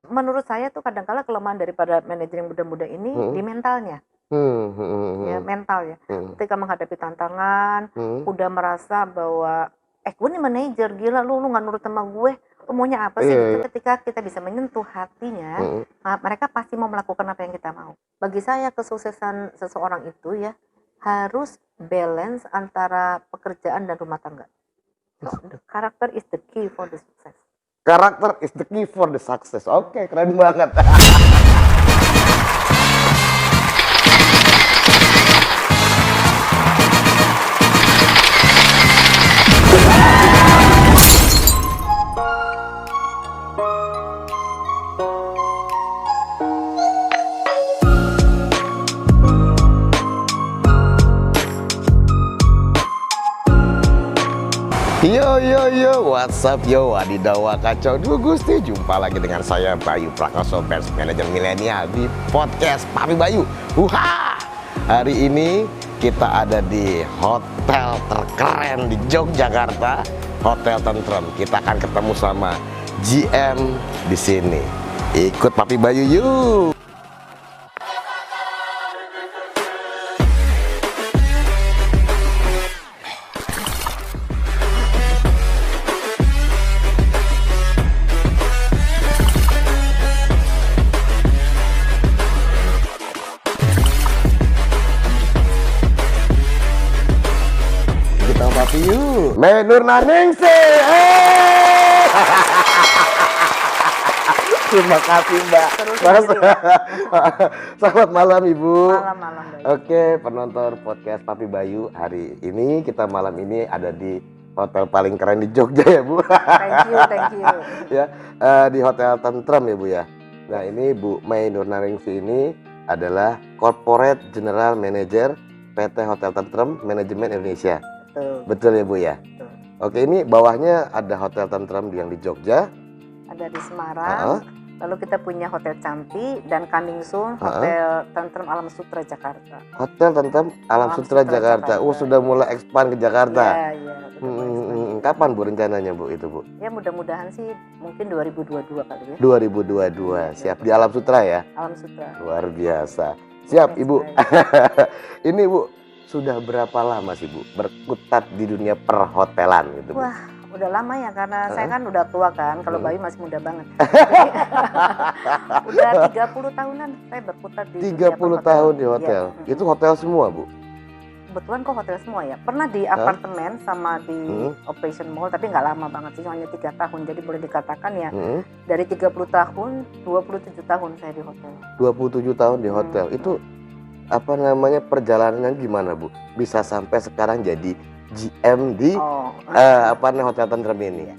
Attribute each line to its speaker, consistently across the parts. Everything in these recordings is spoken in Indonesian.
Speaker 1: Menurut saya tuh kadang-kala kelemahan daripada manajer yang muda-muda ini di mentalnya. Ya, mental ya. Ketika menghadapi tantangan, udah merasa bahwa, gue nih manajer, gila lu nggak nurut sama gue, lu maunya apa sih gitu. Ketika kita bisa menyentuh hatinya, mereka pasti mau melakukan apa yang kita mau. Bagi saya kesuksesan seseorang itu ya harus balance antara pekerjaan dan rumah tangga. So, the character is the key for the success.
Speaker 2: Karakter is the key for the success. Oke, keren banget. Yo, what's up yo, wadidaw kacau dua Gusti. Jumpa lagi dengan saya Bayu Prakoso, Best Manager Milenial di podcast Papi Bayu. Hari ini kita ada di hotel terkeren di Yogyakarta, Hotel Tentrem. Kita akan ketemu sama GM di sini. Ikut Papi Bayu yuk. Menur Naningsi. Terima kasih Mbak. Selamat malam Ibu.
Speaker 1: Malam Bayu.
Speaker 2: Oke, penonton podcast Papi Bayu, hari ini kita malam ini ada di hotel paling keren di Jogja ya Bu.
Speaker 1: Thank you.
Speaker 2: Ya, di Hotel Tentrem ya Bu ya. Nah ini Bu Menur Naningsi ini adalah Corporate General Manager PT Hotel Tentrem Manajemen Indonesia. Betul ya Bu ya?
Speaker 1: Betul.
Speaker 2: Oke, ini bawahnya ada Hotel Tentrem yang di Jogja.
Speaker 1: Ada di Semarang. Lalu kita punya Hotel Cantik dan coming soon Hotel Tentrem Alam Sutra Jakarta.
Speaker 2: Hotel Tentrem Alam Sutra Jakarta. Sudah mulai expand ke Jakarta.
Speaker 1: Iya.
Speaker 2: Kapan Bu rencananya Bu itu Bu?
Speaker 1: Ya mudah-mudahan sih mungkin 2022 kali ya.
Speaker 2: 2022. Siap di Alam Sutra ya?
Speaker 1: Alam Sutra.
Speaker 2: Luar biasa. Siap Ibu. Ini Bu, sudah berapa lama sih Bu berkutat di dunia perhotelan gitu Bu?
Speaker 1: Wah, udah lama ya karena saya kan udah tua kan. Kalau Bayu masih muda banget. Udah 30 tahunan saya berkutat di
Speaker 2: 30 tahun di hotel. Ya. Itu hotel semua Bu?
Speaker 1: Kebetulan kok hotel semua ya. Pernah di apartemen sama di operation mall, tapi nggak lama banget sih, hanya 3 tahun. Jadi boleh dikatakan ya dari 30 tahun, 27 tahun saya di hotel.
Speaker 2: 27 tahun di hotel. Itu apa namanya, perjalanannya gimana Bu? Bisa sampai sekarang jadi GM di Hotel Tentrem ini?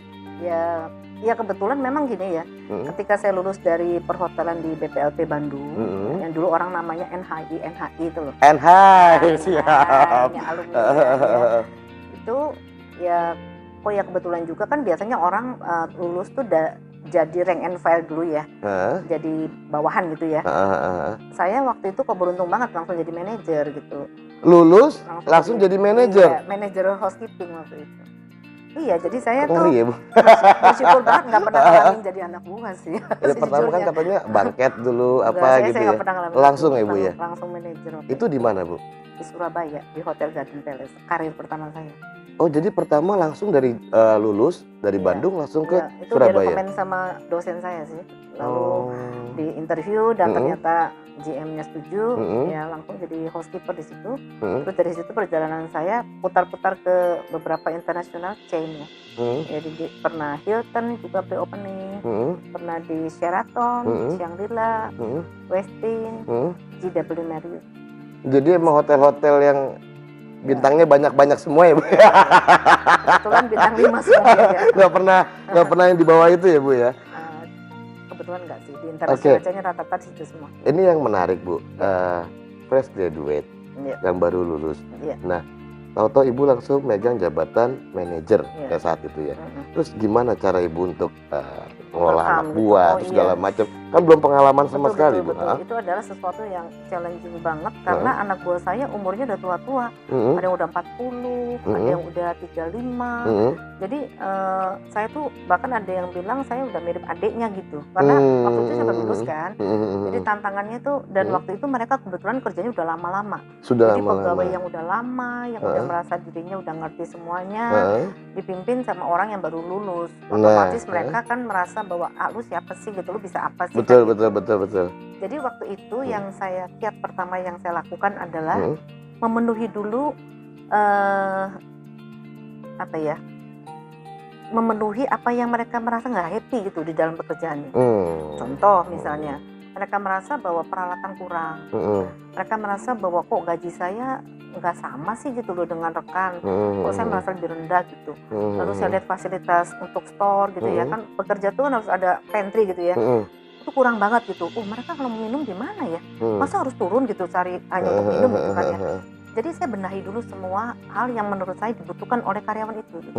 Speaker 1: Ya kebetulan memang gini ya. Ketika saya lulus dari perhotelan di BPLP Bandung, yang dulu orang namanya NHI itu loh.
Speaker 2: NHI, siap.
Speaker 1: Alumni itu ya, kebetulan juga kan biasanya orang lulus tuh jadi rank and file dulu ya, jadi bawahan gitu ya. Saya waktu itu kok beruntung banget langsung jadi manajer gitu.
Speaker 2: Lulus langsung jadi manajer?
Speaker 1: Iya, manajer housekeeping waktu itu. Iya, jadi saya tuh
Speaker 2: ya, Bu?
Speaker 1: bersyukur banget nggak pernah ngalamin jadi anak buah sih.
Speaker 2: Ya, pertama kan katanya bangket dulu gitu ya. Langsung ya Bu ya?
Speaker 1: Langsung manajer.
Speaker 2: Itu di mana Bu?
Speaker 1: Di Surabaya, di Hotel Garden Palace, karir pertama saya.
Speaker 2: Oh, jadi pertama langsung dari lulus dari Bandung langsung ke
Speaker 1: itu
Speaker 2: Surabaya?
Speaker 1: Itu direkomend sama dosen saya sih. Lalu di interview dan ternyata GM-nya setuju, ya langsung jadi housekeeper di situ. Terus dari situ perjalanan saya putar-putar ke beberapa international chain ya. Jadi pernah Hilton juga pre-opening, pernah di Sheraton, Shangri-La, Westin, JW Marriott.
Speaker 2: Jadi emang hotel-hotel yang bintangnya banyak-banyak semua ya Bu?
Speaker 1: Kebetulan bintang 5 semua ya.
Speaker 2: Nggak pernah yang di bawah itu ya Bu ya?
Speaker 1: Kebetulan nggak sih, di internasional rata-rata situ semua.
Speaker 2: Ini yang menarik Bu, fresh graduate, yang baru lulus. Nah, tahu-tahu Ibu langsung megang jabatan manajer pada saat itu ya. Terus gimana cara Ibu untuk ngelola anak
Speaker 1: gitu.
Speaker 2: buah segala macam. Kan belum pengalaman sama sekali, Bu.
Speaker 1: Betul. Itu adalah sesuatu yang challenging banget karena anak buah saya umurnya udah tua-tua. Ada yang udah 40, ada yang udah 35. Jadi saya tuh bahkan ada yang bilang saya udah mirip adiknya gitu. Karena waktu itu saya baru lulus kan. Jadi tantangannya tuh dan waktu itu mereka kebetulan kerjanya udah lama-lama. Jadi pegawai yang udah lama, yang udah merasa dirinya udah ngerti semuanya, dipimpin sama orang yang baru lulus. Otomatis mereka kan merasa bahwa lu siapa sih gitu, lu bisa apa sih?
Speaker 2: Betul.
Speaker 1: Jadi waktu itu yang saya kiat pertama yang saya lakukan adalah memenuhi dulu memenuhi apa yang mereka merasa nggak happy gitu di dalam pekerjaannya. Contoh misalnya mereka merasa bahwa peralatan kurang, mereka merasa bahwa kok gaji saya nggak sama sih gitu loh dengan rekan, kok saya merasa lebih rendah gitu. Lalu saya lihat fasilitas untuk store gitu ya kan, bekerja tuh kan harus ada pantry gitu ya. Itu kurang banget gitu. Mereka kalau mau minum di mana ya? Masa harus turun gitu cari hanya untuk minum gitu kan ya. Jadi saya benahi dulu semua hal yang menurut saya dibutuhkan oleh karyawan itu. Gitu.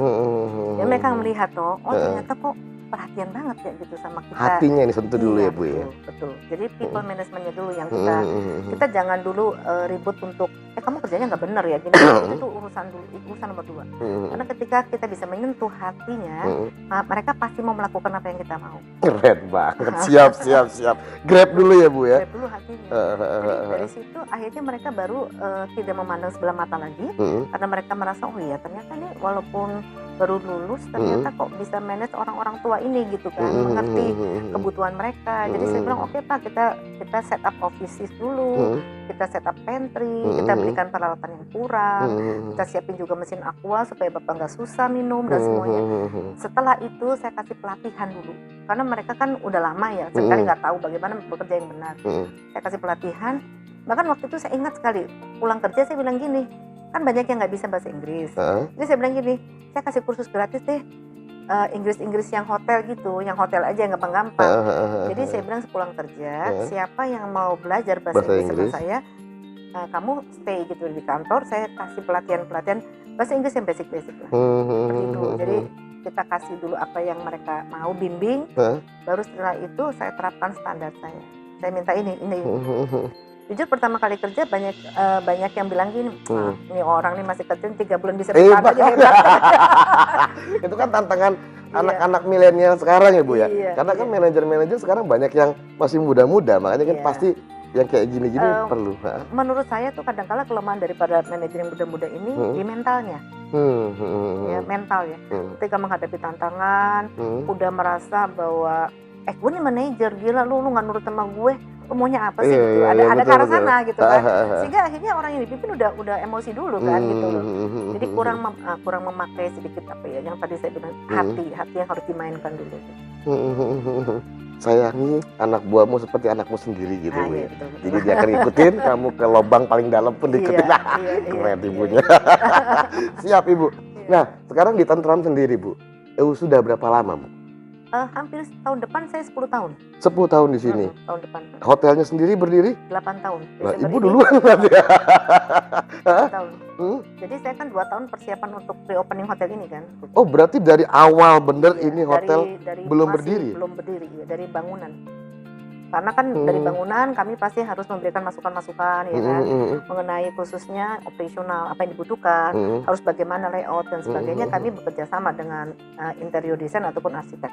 Speaker 1: Dan mereka melihat ternyata kok perhatian banget ya gitu sama kita.
Speaker 2: Hatinya ini sentuh dulu ya Bu ya.
Speaker 1: Betul. Jadi people managementnya dulu yang kita jangan dulu ribut untuk kamu kerjanya nggak benar ya gini. Itu urusan dulu, itu urusan nomor 2. Karena ketika kita bisa menyentuh hatinya, mereka pasti mau melakukan apa yang kita mau.
Speaker 2: Keren banget. Siap. Grab dulu ya Bu ya.
Speaker 1: Grab dulu hatinya. Jadi dari situ akhirnya mereka baru tidak memandang sebelah mata lagi karena mereka merasa ternyata nih walaupun baru lulus ternyata kok bisa manage orang-orang tua ini gitu kan, mengerti kebutuhan mereka. Jadi saya bilang oke Pak, kita set up offices dulu, kita set up pantry, kita belikan peralatan yang kurang, kita siapin juga mesin aqua supaya Bapak nggak susah minum dan semuanya. Setelah itu saya kasih pelatihan dulu karena mereka kan udah lama ya, sekali nggak tahu bagaimana bekerja yang benar. Saya kasih pelatihan, bahkan waktu itu saya ingat sekali pulang kerja saya bilang gini, kan banyak yang nggak bisa bahasa Inggris. Jadi saya bilang gini, saya kasih kursus gratis deh Inggris yang hotel gitu, yang hotel aja yang gampang-gampang. Jadi saya bilang sepulang kerja, siapa yang mau belajar bahasa Inggris sama saya, kamu stay gitu di kantor, saya kasih pelatihan bahasa Inggris yang basic-basic lah. Seperti itu. Jadi kita kasih dulu apa yang mereka mau bimbing, baru setelah itu saya terapkan standar saya. Saya minta ini. Jujur pertama kali kerja banyak yang bilang gini, ini orang nih masih kerja 3 bulan bisa bertahan aja hebat.
Speaker 2: Itu kan tantangan anak-anak milenial sekarang ya Bu ya. Karena kan manajer-manajer sekarang banyak yang masih muda-muda, makanya kan pasti yang kayak gini-gini perlu.
Speaker 1: Menurut saya tuh kadang-kala kelemahan daripada manajer yang muda-muda ini di mentalnya. Ya, mental ya. Ketika menghadapi tantangan, udah merasa bahwa gue nih manajer, gila lu nggak nurut sama gue, maunya apa sih gitu. Ada ke arah sana gitu kan. Sehingga akhirnya orang yang dipimpin udah emosi dulu kan gitu loh. Jadi kurang memakai sedikit apa ya yang tadi saya bilang, hati yang harus dimainkan dulu.
Speaker 2: Sayangi anak buahmu seperti anakmu sendiri gitu Bu.
Speaker 1: Iya, betul.
Speaker 2: Jadi dia akan ikutin, kamu ke lubang paling dalam pun diikutin. Keren ibunya. Siap Ibu. Nah sekarang di Tentrem sendiri Bu, sudah berapa lama Bu?
Speaker 1: Hampir tahun depan saya 10 tahun.
Speaker 2: 10 tahun di sini.
Speaker 1: Tahun depan.
Speaker 2: Hotelnya sendiri berdiri?
Speaker 1: 8 tahun.
Speaker 2: Nah, Ibu duluan berarti ya.
Speaker 1: 8 tahun. Jadi saya kan 2 tahun persiapan untuk pre-opening hotel ini kan.
Speaker 2: Oh berarti dari awal bener ini hotel
Speaker 1: dari
Speaker 2: belum berdiri?
Speaker 1: Belum berdiri ya, dari bangunan. Karena kan dari bangunan kami pasti harus memberikan masukan-masukan ya kan, mengenai khususnya operasional apa yang dibutuhkan, harus bagaimana layout dan sebagainya. Kami bekerja sama dengan interior design ataupun arsitek.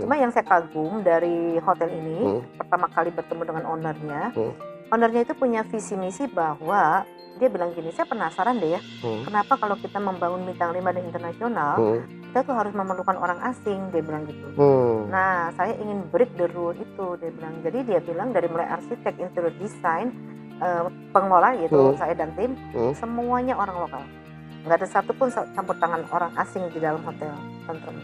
Speaker 1: Cuma yang saya kagum dari hotel ini, pertama kali bertemu dengan ownernya itu punya visi misi bahwa dia bilang gini, saya penasaran deh ya, kenapa kalau kita membangun bintang 5 dan internasional, kita tuh harus memerlukan orang asing, dia bilang gitu. Nah, saya ingin break the rule itu, dia bilang. Jadi dia bilang dari mulai arsitek, interior design, pengelola gitu, saya dan tim, semuanya orang lokal. Nggak ada satupun campur tangan orang asing di dalam hotel Tentrem.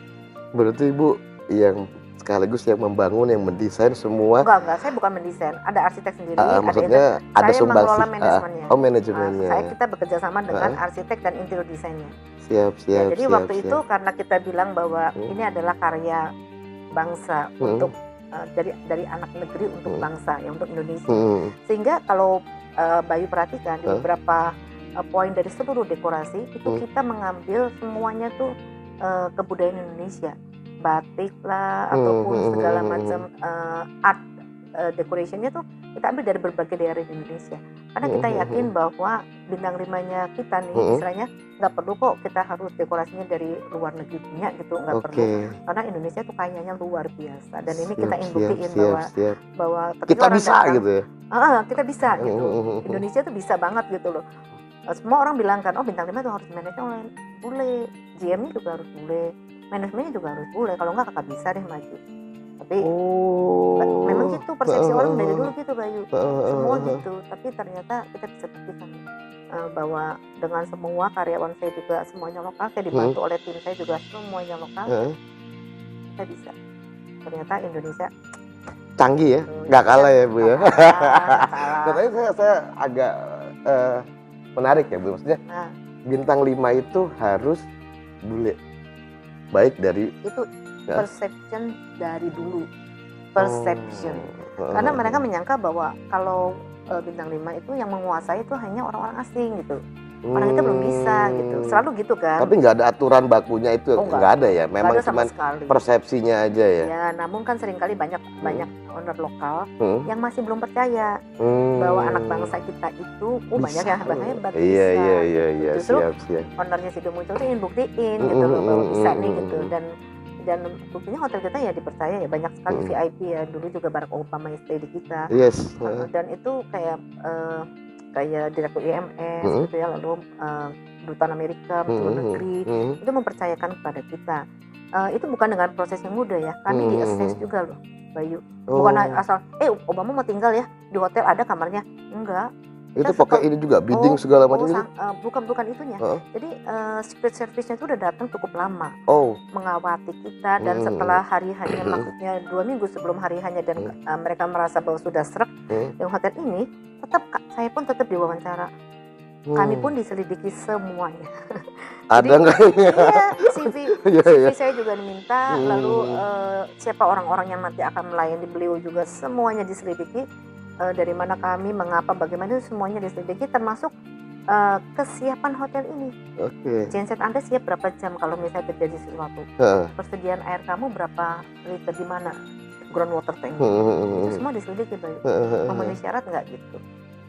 Speaker 2: Berarti Ibu yang sekaligus yang membangun, yang mendesain semua?
Speaker 1: Enggak, saya bukan mendesain. Ada arsitek sendiri,
Speaker 2: maksudnya ada
Speaker 1: saya
Speaker 2: sumbangsi.
Speaker 1: mengelola manajemennya.
Speaker 2: Manajemennya.
Speaker 1: Kita bekerja sama dengan arsitek dan interior desainnya.
Speaker 2: Siap.
Speaker 1: Jadi waktu itu karena kita bilang bahwa ini adalah karya bangsa untuk dari anak negeri untuk bangsa ya, untuk Indonesia. Sehingga kalau Bayu perhatikan di beberapa poin dari seluruh dekorasi itu kita mengambil semuanya tuh kebudayaan Indonesia. batik lah ataupun segala macam art decorationnya tuh kita ambil dari berbagai daerah di Indonesia. Karena kita yakin bahwa bintang 5-nya kita nih istilahnya nggak perlu kok kita harus dekorasinya dari luar negeri punya gitu, nggak perlu. Karena Indonesia tuh kayanya luar biasa dan ini kita ingin buktiin bahwa
Speaker 2: kita bisa datang, gitu ya.
Speaker 1: Kita bisa gitu. Indonesia tuh bisa banget gitu loh. Semua orang bilang kan, oh bintang 5 tuh harus manajemen online, bule, GM-nya juga harus bule, manajemennya juga harus bule. Kalau nggak kakak bisa deh maju. Tapi memang gitu persepsi orang dari dulu gitu Bayu, semua gitu. Tapi ternyata kita bisa buktikan bahwa dengan semua karyawan saya juga semuanya lokal, saya dibantu oleh tim saya juga semuanya lokal, kita bisa. Ternyata Indonesia
Speaker 2: canggih ya, nggak kalah ya Bu ya. Katanya saya agak menarik ya Bu, maksudnya bintang 5 itu harus bule, baik dari
Speaker 1: itu perception dari dulu, perception. Karena mereka menyangka bahwa kalau bintang 5 itu yang menguasai itu hanya orang-orang asing gitu. Orang kita belum bisa gitu, selalu gitu kan.
Speaker 2: Tapi nggak ada aturan bakunya itu, nggak ada ya, memang cuma persepsinya aja ya.
Speaker 1: Ya, namun kan seringkali banyak owner lokal yang masih belum percaya bahwa anak bangsa kita itu banyak yang hebat-hebat bisa.
Speaker 2: Iya.
Speaker 1: Justru
Speaker 2: siap.
Speaker 1: ownernya Sido Muncul tuh ingin buktiin gitu loh bahwa bisa nih gitu, dan buktinya hotel kita ya dipercaya ya, banyak sekali VIP ya, dulu juga Barack Obama stay di kita. Dan itu kayak direktur IMS gitu ya, lalu dutaan Amerika, Menteri Negeri itu mempercayakan kepada kita. Itu bukan dengan proses yang mudah ya, kami di-assess juga loh Bayu, bukan asal Obama mau tinggal ya di hotel ada kamarnya, enggak.
Speaker 2: Itu pakai ini juga bidding segala macam itu?
Speaker 1: Bukan itunya. Jadi secret service-nya itu udah datang cukup lama, mengawati kita, dan setelah hari-harinya, maksudnya 2 minggu sebelum hari-harinya, dan mereka merasa bahwa sudah srek dengan hotel ini, saya pun tetap diwawancara. Kami pun diselidiki semuanya.
Speaker 2: Ada nggak?
Speaker 1: Iya, CV saya juga diminta, lalu siapa orang-orang yang nanti akan melayani beliau juga semuanya diselidiki. Dari mana kami, mengapa, bagaimana, itu semuanya diselidiki, termasuk kesiapan hotel ini. Genset Anda siap berapa jam kalau misalnya terjadi sesuatu, persediaan air kamu berapa liter, di mana groundwater tank, itu semua diselidiki Bayu. Memenuhi syarat nggak gitu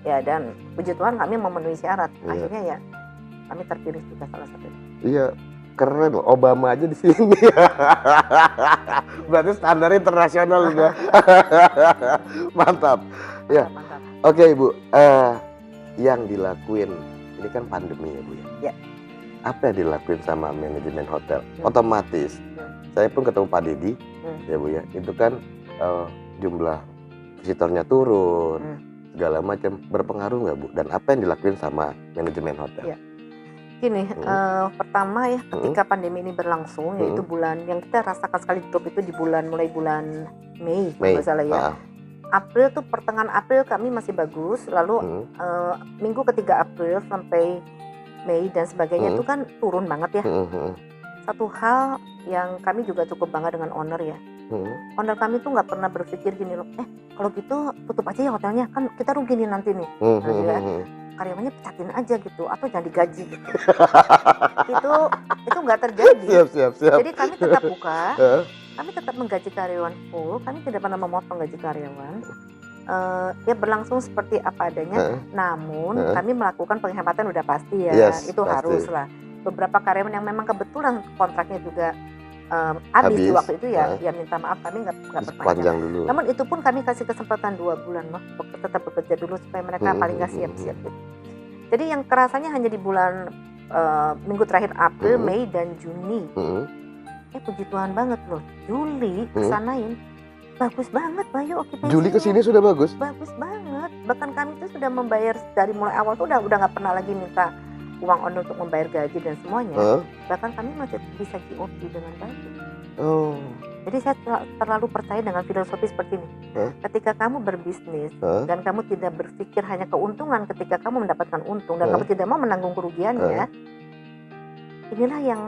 Speaker 1: ya, dan puji Tuhan kami memenuhi syarat. Akhirnya ya kami terpilih juga salah satu. Iya,
Speaker 2: keren loh, Obama aja di sini. Berarti standar internasional udah. Mantap. Ya. Oke Ibu, yang dilakuin ini kan pandemi ya Bu ya. Apa yang dilakuin sama manajemen hotel? Otomatis saya pun ketemu Pak Didi ya Bu ya. Itu kan jumlah visitornya turun, segala macam, berpengaruh nggak Bu? Dan apa yang dilakuin sama manajemen hotel?
Speaker 1: Gini, pertama ya, ketika pandemi ini berlangsung, yaitu bulan yang kita rasakan sekali drop itu di mulai bulan Mei. Kalau nggak salah ya. April tuh, pertengahan April kami masih bagus, lalu minggu ketiga April sampai Mei dan sebagainya itu kan turun banget ya. Satu hal yang kami juga cukup bangga dengan owner ya. Owner kami tuh nggak pernah berpikir gini loh, kalau gitu tutup aja ya hotelnya, kan kita rugi nih nanti nih. Karyawannya pecatin aja gitu, atau jangan digaji gitu. itu nggak terjadi.
Speaker 2: Siap.
Speaker 1: Jadi kami tetap buka, kami tetap menggaji karyawan full, kami tidak pernah memotong gaji karyawan. Ya berlangsung seperti apa adanya, namun kami melakukan penghematan udah pasti ya, itu pasti. Harus lah. Beberapa karyawan yang memang kebetulan kontraknya juga habis di waktu itu ya minta maaf, kami nggak perpanjang dulu. Namun itu pun kami kasih kesempatan 2 bulan loh, tetap bekerja dulu supaya mereka paling nggak siap-siap gitu. Jadi yang kerasanya hanya di bulan minggu terakhir April, Mei dan Juni. Puji Tuhan banget loh, Juli kesanain bagus banget Bayu.
Speaker 2: Juli kesini sudah bagus
Speaker 1: banget, bahkan kami tuh sudah membayar dari mulai awal tuh udah nggak pernah lagi minta uang owner untuk membayar gaji dan semuanya. Bahkan kami masih bisa GOP dengan baik. Jadi saya terlalu percaya dengan filosofi seperti ini. Ketika kamu berbisnis dan kamu tidak berpikir hanya keuntungan ketika kamu mendapatkan untung, dan kamu tidak mau menanggung kerugiannya, inilah yang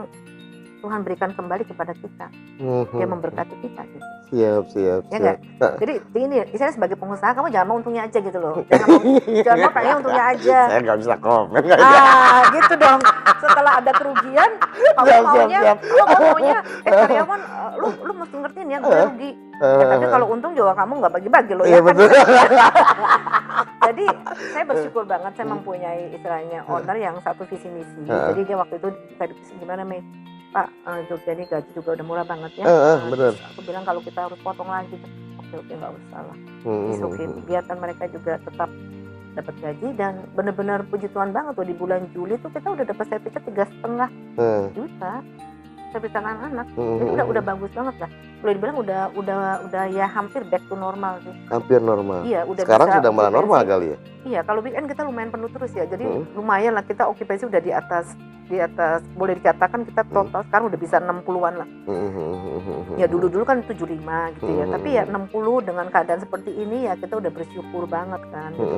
Speaker 1: Tuhan berikan kembali kepada kita. Dia memberkati kita gitu.
Speaker 2: Siap.
Speaker 1: Ya enggak? Jadi ini misalnya sebagai pengusaha kamu jangan mau untungnya aja gitu loh. Jangan mau pengen untungnya aja.
Speaker 2: Saya nggak bisa komen.
Speaker 1: Gitu dong. Setelah ada kerugian, kamu maunya karyawan lu mesti ngertiin ya gue rugi. Tapi kalau untung juga kamu nggak bagi-bagi loh ya kan. Jadi saya bersyukur banget saya mempunyai istilahnya owner yang satu visi misi. Jadi dia waktu itu saya diskusi gimana Mei, Pak Jogja ini gaji juga udah murah banget ya.
Speaker 2: Benar.
Speaker 1: Aku bilang kalau kita harus potong lagi, oke nggak usah lah. Oke, biarkan mereka juga tetap dapat gaji dan benar-benar puji Tuhan banget tuh di bulan Juli tuh kita udah dapat sertifikat 3,5 juta. Sertifikat anak-anak. Jadi udah bagus banget lah. Boleh dibilang udah ya hampir back to normal sih.
Speaker 2: Hampir normal.
Speaker 1: Iya, udah
Speaker 2: sekarang
Speaker 1: bisa
Speaker 2: sudah malah normal kali ya.
Speaker 1: Iya, kalau weekend kita lumayan penuh terus ya. Jadi lumayan lah kita okupansi udah di atas boleh dikatakan kita total sekarang udah bisa 60-an lah. Ya dulu kan 75 gitu ya. Tapi ya 60 dengan keadaan seperti ini ya kita udah bersyukur banget kan gitu.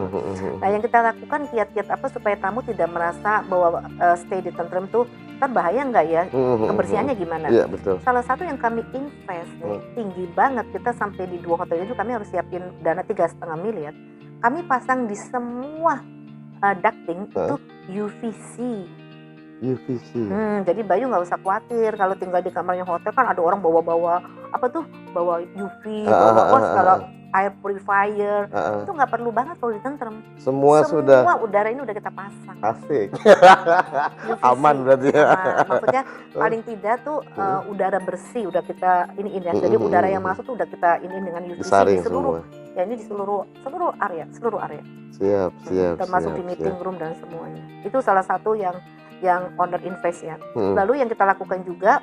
Speaker 1: Nah, yang kita lakukan kiat-kiat apa supaya tamu tidak merasa bahwa stay di tentrem tuh kan bahaya nggak ya? Kebersihannya gimana?
Speaker 2: Iya, betul.
Speaker 1: Salah satu yang kami invest nih, tinggi banget, kita sampai di 2 hotel itu kami harus siapin dana 3,5 miliar. Kami pasang di semua ducting itu UVC. Jadi Bayu nggak usah khawatir kalau tinggal di kamarnya hotel kan ada orang bawa bawa UV, bawa segala air purifier, itu nggak perlu banget kalau di tentrem.
Speaker 2: Semua
Speaker 1: udara ini udah kita pasang.
Speaker 2: Asik. Aman berarti ya.
Speaker 1: Maksudnya paling tidak tuh udara bersih udah kita ini ya. Jadi udara yang masuk tuh udah kita ini dengan UVC
Speaker 2: disaring
Speaker 1: di seluruh
Speaker 2: semua.
Speaker 1: Ya ini di seluruh area.
Speaker 2: Siap.
Speaker 1: Termasuk di meeting room dan semuanya. Itu salah satu yang owner invest ya. Lalu yang kita lakukan juga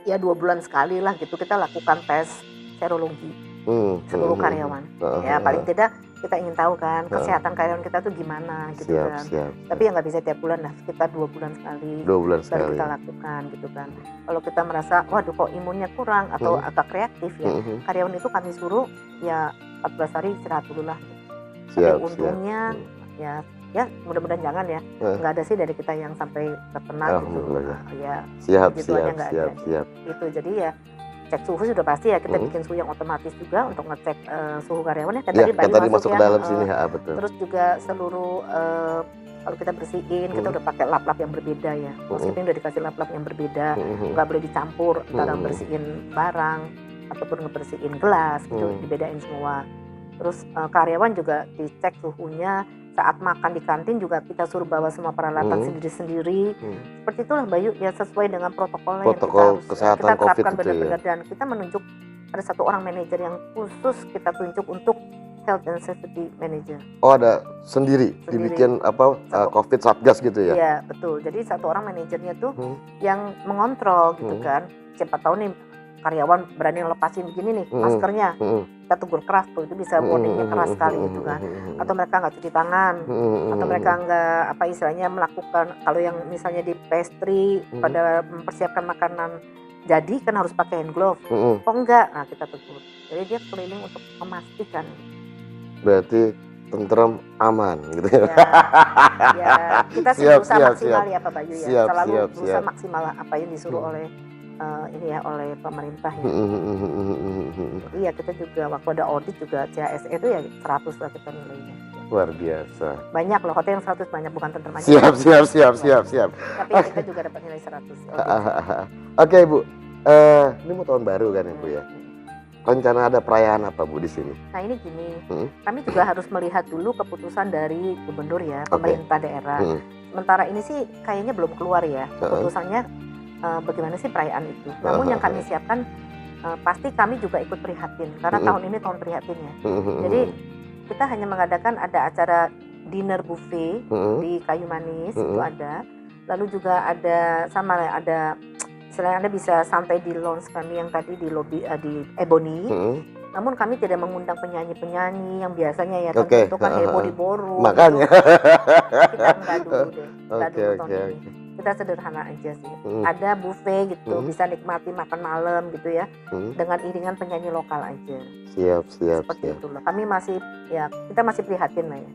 Speaker 1: ya 2 bulan sekali lah gitu kita lakukan tes serologi seluruh karyawan. Ya paling tidak kita ingin tahu kan kesehatan karyawan kita tuh gimana gitu kan. Tapi ya nggak bisa tiap bulan lah, sekitar 2 bulan sekali.
Speaker 2: 2 bulan
Speaker 1: baru
Speaker 2: sekali.
Speaker 1: kita lakukan gitu kan. Kalau kita merasa waduh kok imunnya kurang atau agak reaktif ya, karyawan itu kami suruh ya 14 hari istirahat dulu lah. Tapi untungnya ya mudah-mudahan jangan ya, nggak ada sih dari kita yang sampai terkena gitu. Ya
Speaker 2: siap.
Speaker 1: Itu jadi ya cek suhu sudah pasti ya, kita bikin suhu yang otomatis juga untuk ngecek suhu karyawannya. Kayak
Speaker 2: tadi masuk ke dalam sini betul.
Speaker 1: Terus juga seluruh kalau kita bersihin kita udah pakai lap-lap yang berbeda ya. Meskipun udah dikasih lap-lap yang berbeda, nggak boleh dicampur antara bersihin barang ataupun ngebersihin gelas gitu, dibedain semua. Terus karyawan juga dicek suhunya. Saat makan di kantin juga kita suruh bawa semua peralatan sendiri-sendiri. Seperti itulah Bayu ya, sesuai dengan protokol yang kita terapkan benar-benar. Dan kita menunjuk ada satu orang manajer yang khusus kita tunjuk untuk health and safety manager.
Speaker 2: Oh ada sendiri. Dibikin COVID Satgas gitu ya?
Speaker 1: Iya betul, jadi satu orang manajernya tuh yang mengontrol gitu kan. Siapa tahu nih karyawan berani lepasin begini nih maskernya, kita tegur keras tuh, itu bisa warningnya keras sekali gitu kan. Atau mereka nggak cuci tangan, atau mereka nggak melakukan, kalau yang misalnya di pastry pada mempersiapkan makanan jadi kan harus pakai hand glove, oh enggak, nah kita tegur. Jadi dia keliling untuk memastikan.
Speaker 2: Berarti tentrem aman gitu ya.
Speaker 1: Ya kita sih berusaha maksimal ya Pak Bayu ya, selalu berusaha maksimal apa yang disuruh oleh oleh pemerintah ya. Jadi ya kita juga waktu ada audit juga CASE itu ya 100 lah kita nilainya.
Speaker 2: Luar biasa.
Speaker 1: Banyak loh, hotel yang 100 banyak, bukan tentrem aja.
Speaker 2: Siap.
Speaker 1: Tapi kita juga dapat nilai 100.
Speaker 2: Oke Bu, ini mau tahun baru kan Ibu ya. Rencana ada perayaan apa Bu di sini?
Speaker 1: Nah ini gini, kami juga harus melihat dulu keputusan dari gubernur ya, pemerintah daerah. Sementara ini sih kayaknya belum keluar ya keputusannya. Bagaimana sih perayaan itu. Namun yang kami siapkan pasti kami juga ikut prihatin karena tahun ini tahun prihatin ya. Jadi kita hanya mengadakan ada acara dinner buffet di Kayu Manis itu ada. Lalu juga ada selain Anda bisa santai di lounge kami yang tadi di lobby di Ebony. Namun kami tidak mengundang penyanyi yang biasanya ya tentu kan heboh di ballroom.
Speaker 2: Makanya
Speaker 1: kita enggak dulu deh. Kita kita sederhana aja sih. Ada buffet gitu, bisa nikmati makan malam gitu ya, dengan iringan penyanyi lokal aja.
Speaker 2: Siap.
Speaker 1: Seperti itu loh. Kami masih, ya kita masih prihatin lah ya.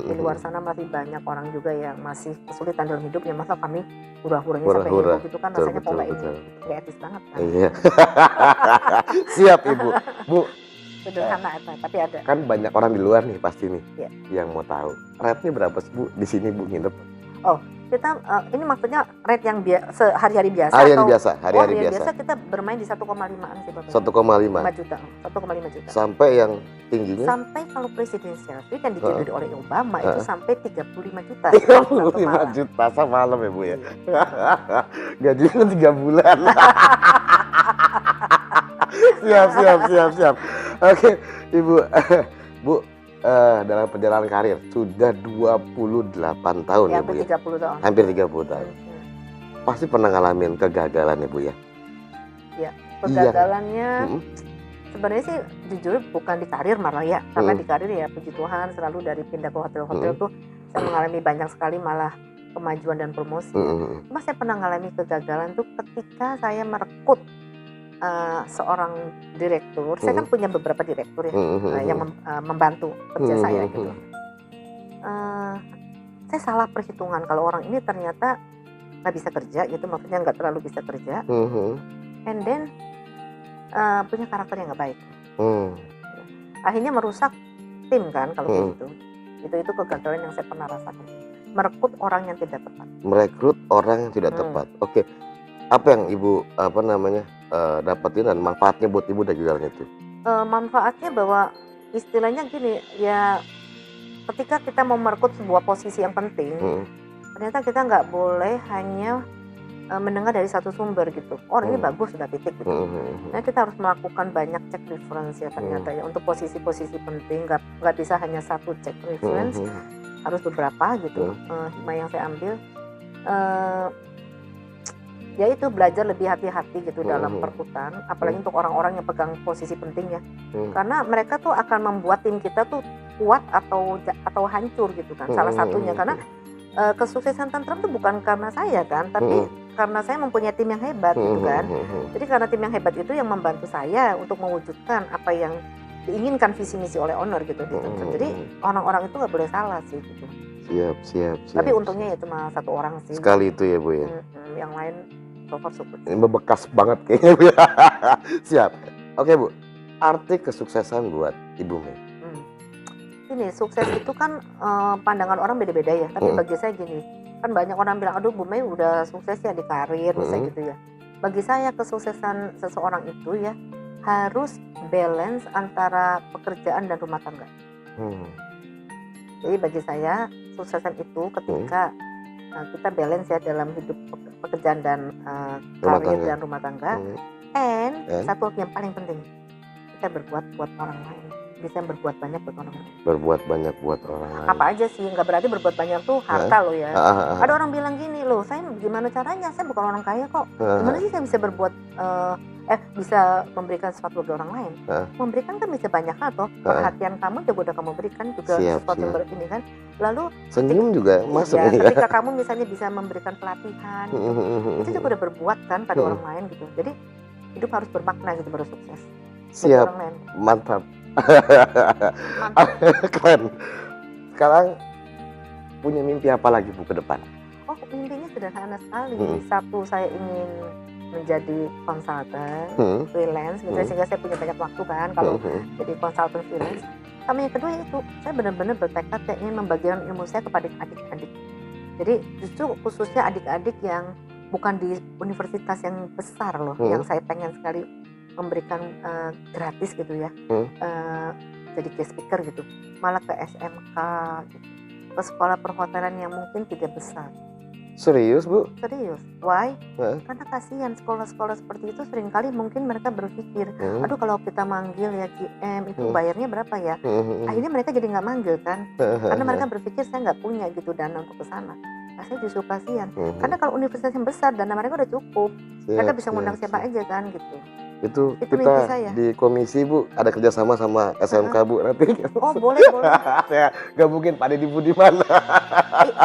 Speaker 1: Di luar sana masih banyak orang juga yang masih kesulitan dalam hidupnya. Masa kami hura-huranya sampai heboh gitu kan, rasanya kok nggak etis banget kan.
Speaker 2: Iya. Siap Ibu. Bu,
Speaker 1: sederhana tapi ada.
Speaker 2: Kan banyak orang di luar nih pasti nih
Speaker 1: yang
Speaker 2: mau tahu. Rate-nya berapa sih Bu di sini Bu nginep?
Speaker 1: Oh, kita ini maksudnya rate yang hari-hari biasa
Speaker 2: Hari-hari biasa
Speaker 1: kita bermain di 1,5-an sih Bapak.
Speaker 2: 1,5
Speaker 1: juta. 1,5 juta.
Speaker 2: Sampai yang tingginya?
Speaker 1: Sampai kalau presidential suite yang ditidur oleh Obama itu sampai 35 juta.
Speaker 2: 35 juta semalam ya Bu ya. Gajinya 3 bulan. Siap. Oke, Ibu. Bu, dalam perjalanan karir sudah 28 tahun ya Bu ya.
Speaker 1: 30 tahun.
Speaker 2: Hampir 30 tahun. Pasti pernah ngalamin kegagalan ya Bu ya.
Speaker 1: Ya, kegagalannya sebenarnya sih jujur bukan di karir malah ya. Karena di karir ya puji Tuhan selalu dari pindah ke hotel-hotel tuh saya mengalami banyak sekali malah kemajuan dan promosi. Cuma saya pernah mengalami kegagalan tuh ketika saya merekrut seorang direktur. Saya kan punya beberapa direktur ya yang membantu kerja saya gitu. Saya salah perhitungan kalau orang ini ternyata nggak bisa kerja gitu, maksudnya nggak terlalu bisa kerja, and then punya karakter yang nggak baik. Akhirnya merusak tim kan kalau gitu. Itu kegagalan yang saya pernah rasakan. Merekrut orang yang tidak tepat.
Speaker 2: Merekrut orang yang tidak tepat. Oke. Apa yang Ibu dapetin dan manfaatnya buat Ibu dari jalan itu?
Speaker 1: Manfaatnya bahwa istilahnya gini ya, ketika kita mau merekrut sebuah posisi yang penting, ternyata kita nggak boleh hanya mendengar dari satu sumber gitu. Orang ini bagus sudah titik gitu. Nah kita harus melakukan banyak cek reference ya ternyata ya untuk posisi-posisi penting, nggak bisa hanya satu cek reference, harus beberapa gitu. Hikmah yang saya ambil ya itu belajar lebih hati-hati gitu dalam perekrutan, apalagi untuk orang-orang yang pegang posisi penting ya, karena mereka tuh akan membuat tim kita tuh kuat atau hancur gitu kan. Salah satunya karena kesuksesan Tantrum tuh bukan karena saya kan, tapi karena saya mempunyai tim yang hebat gitu kan. Jadi karena tim yang hebat itu yang membantu saya untuk mewujudkan apa yang diinginkan visi misi oleh owner gitu. Jadi orang-orang itu nggak boleh salah sih gitu.
Speaker 2: Siap.
Speaker 1: Tapi untungnya ya cuma satu orang sih.
Speaker 2: Sekali itu ya Bu ya.
Speaker 1: Yang lain so far so good.
Speaker 2: Ini bebekas banget kayaknya Bu. Siap. Oke Bu, arti kesuksesan buat Ibu Mei.
Speaker 1: Ini sukses itu kan pandangan orang beda-beda ya. Tapi bagi saya gini, kan banyak orang bilang, aduh Bu Mei udah sukses ya di karir misalnya gitu ya. Bagi saya kesuksesan seseorang itu ya harus balance antara pekerjaan dan rumah tangga. Jadi bagi saya kesuksesan itu ketika kita balance ya dalam hidup pekerjaan dan karir dan rumah tangga. And satu yang paling penting, kita berbuat buat orang lain. Bisa berbuat banyak buat orang lain.
Speaker 2: Berbuat banyak buat orang lain.
Speaker 1: Apa aja sih, nggak berarti berbuat banyak tuh harta loh ya. Ada orang bilang gini loh, saya gimana caranya, saya bukan orang kaya kok. Gimana sih saya bisa berbuat, bisa memberikan sesuatu bagi orang lain. Memberikan kan bisa banyak hal toh. Perhatian kamu juga udah kamu berikan juga sesuatu yang ini kan. Lalu
Speaker 2: senyum juga masuk ya.
Speaker 1: Ketika kamu misalnya bisa memberikan pelatihan gitu, itu juga udah berbuat kan pada orang lain gitu. Jadi hidup harus bermakna gitu baru sukses.
Speaker 2: Siap, mantap. Keren. Sekarang punya mimpi apa lagi Bu ke depan?
Speaker 1: Oh, mimpinya sederhana sekali. Satu, saya ingin menjadi konsultan freelance gitu, sehingga saya punya banyak waktu kan kalau jadi konsultan freelance. Sama yang kedua itu, saya benar-benar bertekad ya ingin membagikan ilmu saya kepada adik-adik. Jadi justru khususnya adik-adik yang bukan di universitas yang besar loh, yang saya pengen sekali memberikan gratis gitu ya, jadi guest speaker gitu, malah ke SMK gitu, ke sekolah perhotelan yang mungkin tidak besar.
Speaker 2: Serius Bu?
Speaker 1: Serius. Why? Karena kasihan sekolah-sekolah seperti itu seringkali mungkin mereka berpikir, aduh kalau kita manggil ya GM itu bayarnya berapa ya? Akhirnya mereka jadi nggak manggil kan, karena mereka berpikir saya nggak punya gitu dana untuk ke sana. Nah, saya justru kasihan, karena kalau universitas yang besar dana mereka udah cukup, mereka bisa ngundang siapa aja kan gitu.
Speaker 2: Itu
Speaker 1: Itu mimpi
Speaker 2: kita
Speaker 1: saya.
Speaker 2: di komisi Bu ada kerjasama sama SMK Bu nanti.
Speaker 1: Oh boleh.
Speaker 2: Saya gabungin Pak Deddy Budiman.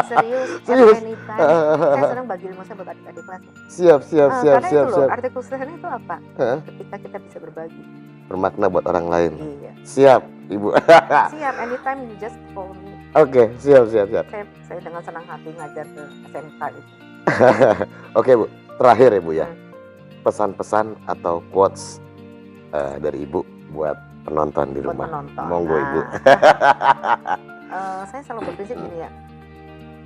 Speaker 1: Serius,
Speaker 2: Serius.
Speaker 1: anytime. Saya senang bagi ilmu saya buat adik-adik kelas.
Speaker 2: Siap.
Speaker 1: Karena itu loh, arti kesuksesan itu apa? Ketika kita bisa berbagi.
Speaker 2: Bermakna buat orang lain.
Speaker 1: Iya.
Speaker 2: Siap, Ibu.
Speaker 1: Siap, anytime you just call me.
Speaker 2: Oke, siap.
Speaker 1: Saya dengan senang hati ngajar ke SMK itu.
Speaker 2: Oke Bu, terakhir ya Bu ya. Pesan-pesan atau quotes dari Ibu buat penonton di
Speaker 1: Buat
Speaker 2: rumah.
Speaker 1: penonton.
Speaker 2: Monggo Ibu.
Speaker 1: Saya selalu berprinsip gini ya.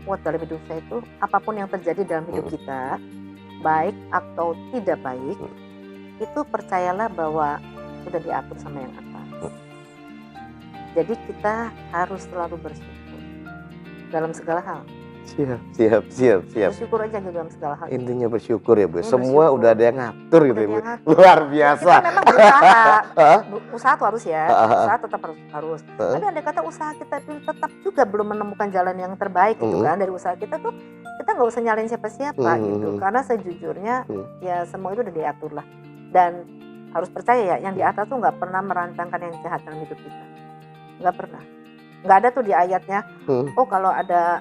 Speaker 1: Quote dalam hidup saya itu, apapun yang terjadi dalam hidup kita, baik atau tidak baik, itu percayalah bahwa sudah diatur sama yang atas. Jadi kita harus selalu bersyukur dalam segala hal.
Speaker 2: Siap.
Speaker 1: Bersyukur aja gitu dalam segala hal.
Speaker 2: Intinya bersyukur ya Bu. Semua
Speaker 1: Bersyukur.
Speaker 2: udah ada yang ngatur gitu ya Bu.
Speaker 1: Udah ada yang ngatur.
Speaker 2: Luar
Speaker 1: Kita
Speaker 2: biasa.
Speaker 1: memang berusaha. Usaha tuh harus ya. Usaha tetap harus. Tapi andai kata usaha kita itu tetap juga belum menemukan jalan yang terbaik gitu kan. Dari usaha kita tuh kita nggak usah nyalain siapa-siapa gitu. Karena sejujurnya ya semua itu udah diatur lah. Dan harus percaya ya, yang di atas tuh nggak pernah merancangkan yang jahat dalam hidup kita. Nggak pernah. Nggak ada tuh di ayatnya. Oh kalau ada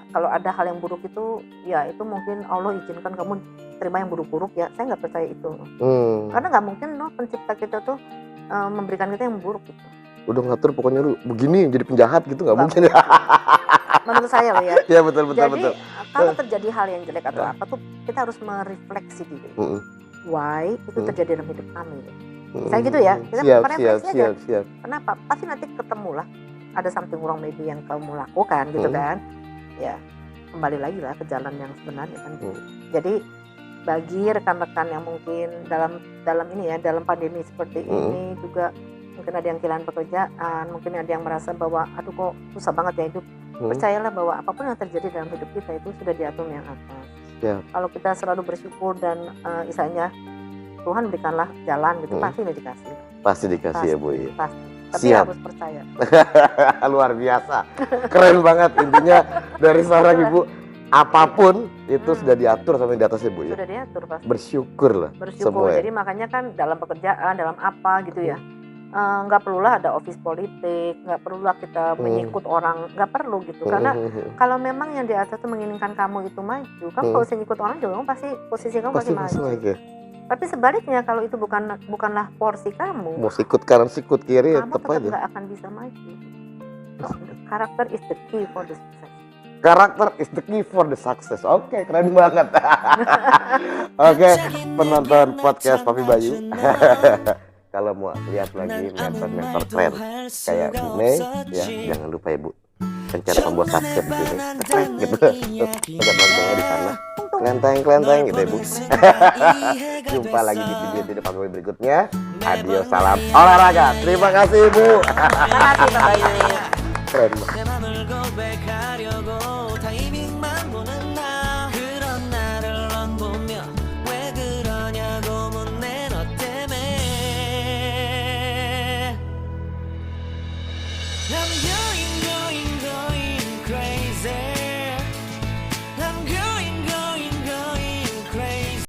Speaker 1: hal yang buruk itu ya itu mungkin Allah izinkan kamu terima yang buruk-buruk ya. Saya nggak percaya itu. Karena nggak mungkin loh pencipta kita tuh memberikan kita yang buruk gitu.
Speaker 2: Udah ngatur pokoknya lu begini jadi penjahat gitu nggak mungkin.
Speaker 1: Menurut saya loh ya.
Speaker 2: Ya betul.
Speaker 1: Jadi kalau terjadi hal yang jelek atau apa tuh kita harus merefleksi diri. Why itu terjadi dalam hidup kami. Saya gitu ya. Kita merefleksi aja.
Speaker 2: Siap.
Speaker 1: Kenapa? Pasti nanti ketemulah ada something wrong maybe yang kamu lakukan gitu kan. Ya kembali lagi lah ke jalan yang sebenarnya kan. Jadi bagi rekan-rekan yang mungkin dalam ini ya, dalam pandemi seperti ini juga mungkin ada yang kehilangan pekerjaan, mungkin ada yang merasa bahwa aduh kok susah banget ya hidup. Percayalah bahwa apapun yang terjadi dalam hidup kita itu sudah diatur yang atas. Kalau kita selalu bersyukur dan istilahnya Tuhan berikanlah jalan gitu, pasti dikasih
Speaker 2: ya Bu ya.
Speaker 1: Pasti. Tapi harus percaya.
Speaker 2: Luar biasa. Keren banget intinya dari seorang Ibu. Apapun itu sudah diatur sama yang di atasnya Bu ya.
Speaker 1: Sudah diatur pasti.
Speaker 2: Bersyukur lah.
Speaker 1: Bersyukur. Jadi makanya kan dalam pekerjaan, dalam apa gitu ya. Nggak perlulah ada office politik, nggak perlulah kita menyikut orang, nggak perlu gitu. Karena kalau memang yang di atas itu menginginkan kamu itu maju, kamu kalau usah nyikut orang juga kamu pasti posisi kamu pasti maju. Tapi sebaliknya kalau itu bukanlah porsi kamu,
Speaker 2: mau sikut kanan sikut kiri
Speaker 1: kamu
Speaker 2: tetap aja
Speaker 1: nggak akan bisa maju. Karakter is the key for the success.
Speaker 2: Karakter is the key for the success. Oke, keren banget. Oke, penonton podcast Papi Bayu. Kalau mau lihat lagi mentor-mentor keren kayak Bu Mei, ya jangan lupa ya Bu, pencet tombol subscribe di sini, keren gitu. Pencet loncengnya di sana, kelenteng gitu ya Bu. Jumpa lagi di video Papi Bayu berikutnya. Adios, salam olahraga. Terima kasih Bu.
Speaker 1: Terima kasih Pak Bayu.
Speaker 2: Keren banget.
Speaker 3: I'm